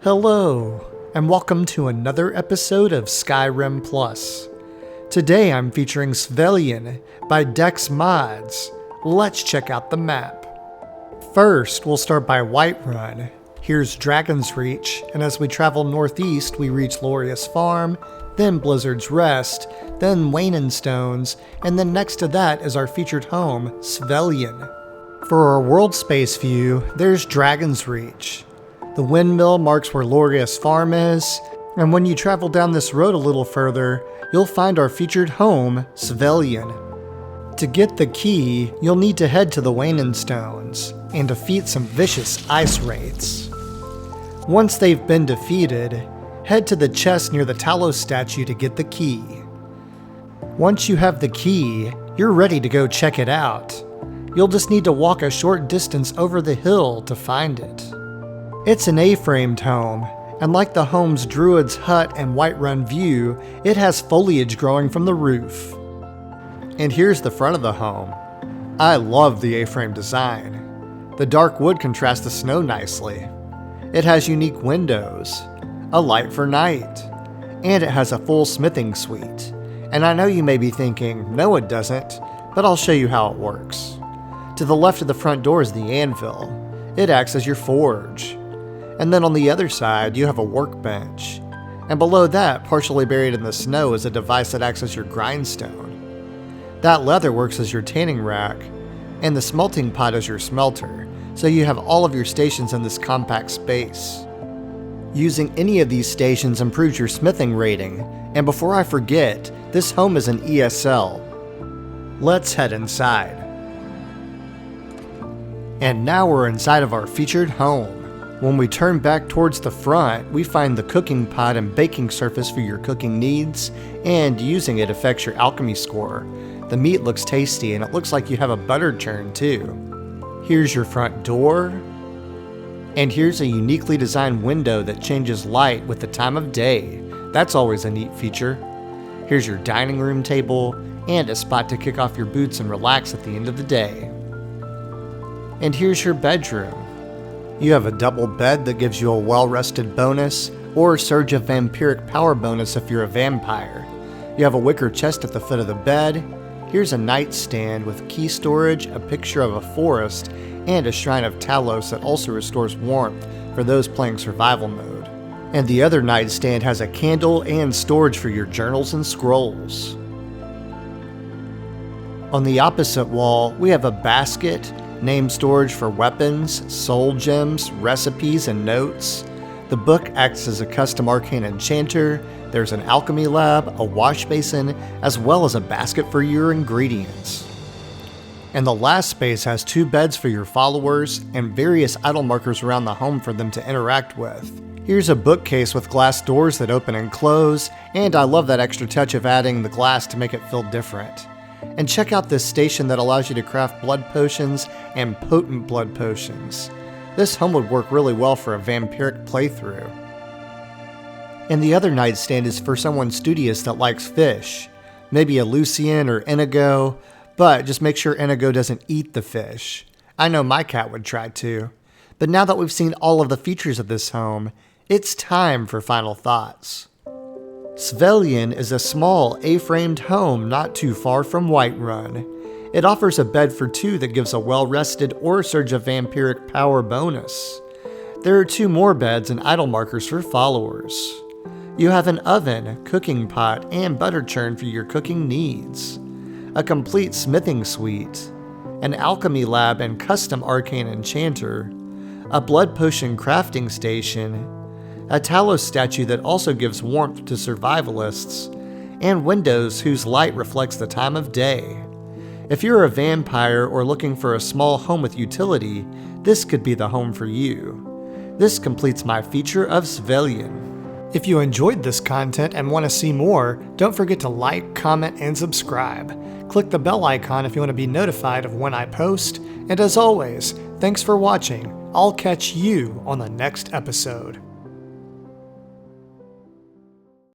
Hello, and welcome to another episode of SkyrimPlus. Today I'm featuring Swelgn by DexMods. Let's check out the map. First, we'll start by Whiterun. Here's Dragon's Reach, and as we travel northeast, we reach Loria's Farm, then Blizzard's Rest, then Wainenstones, and then next to that is our featured home, Swelgn. For our world space view, there's Dragon's Reach. The windmill marks where Loria's Farm is, and when you travel down this road a little further, you'll find our featured home, Swelgn. To get the key, you'll need to head to the Wainenstones and defeat some vicious ice wraiths. Once they've been defeated, head to the chest near the Talos statue to get the key. Once you have the key, you're ready to go check it out. You'll just need to walk a short distance over the hill to find it. It's an A-framed home, and like the home's Druid's Hut and Whiterun view, it has foliage growing from the roof. And here's the front of the home. I love the A-frame design. The dark wood contrasts the snow nicely. It has unique windows, a light for night, and it has a full smithing suite. And I know you may be thinking, no it doesn't, but I'll show you how it works. To the left of the front door is the anvil. It acts as your forge. And then on the other side, you have a workbench. And below that, partially buried in the snow, is a device that acts as your grindstone. That leather works as your tanning rack, and the smelting pot is your smelter, so you have all of your stations in this compact space. Using any of these stations improves your smithing rating, and before I forget, this home is an ESL. Let's head inside. And now we're inside of our featured home. When we turn back towards the front, we find the cooking pot and baking surface for your cooking needs, and using it affects your alchemy score. The meat looks tasty, and it looks like you have a butter churn too. Here's your front door, and here's a uniquely designed window that changes light with the time of day. That's always a neat feature. Here's your dining room table, and a spot to kick off your boots and relax at the end of the day. And here's your bedroom. You have a double bed that gives you a well-rested bonus, or surge of vampiric power bonus if you're a vampire. You have a wicker chest at the foot of the bed. Here's a nightstand with key storage, a picture of a forest, and a shrine of Talos that also restores warmth for those playing survival mode. And the other nightstand has a candle and storage for your journals and scrolls. On the opposite wall, we have a basket, name storage for weapons, soul gems, recipes, and notes. The book acts as a custom arcane enchanter. There's an alchemy lab, a wash basin, as well as a basket for your ingredients. And the last space has 2 beds for your followers and various idle markers around the home for them to interact with. Here's a bookcase with glass doors that open and close, and I love that extra touch of adding the glass to make it feel different. And check out this station that allows you to craft blood potions and potent blood potions. This home would work really well for a vampiric playthrough. And the other nightstand is for someone studious that likes fish. Maybe a Lucian or Inigo, but just make sure Inigo doesn't eat the fish. I know my cat would try to. But now that we've seen all of the features of this home, it's time for final thoughts. Swelgn is a small A-framed home not too far from Whiterun. It offers a bed for 2 that gives a well-rested or surge of vampiric power bonus. There are 2 more beds and idle markers for followers. You have an oven, cooking pot, and butter churn for your cooking needs. A complete smithing suite. An alchemy lab and custom arcane enchanter. A blood potion crafting station. A Talos statue that also gives warmth to survivalists, and windows whose light reflects the time of day. If you're a vampire or looking for a small home with utility, this could be the home for you. This completes my feature of Swelgn. If you enjoyed this content and want to see more, don't forget to like, comment, and subscribe. Click the bell icon if you want to be notified of when I post, and as always, thanks for watching. I'll catch you on the next episode.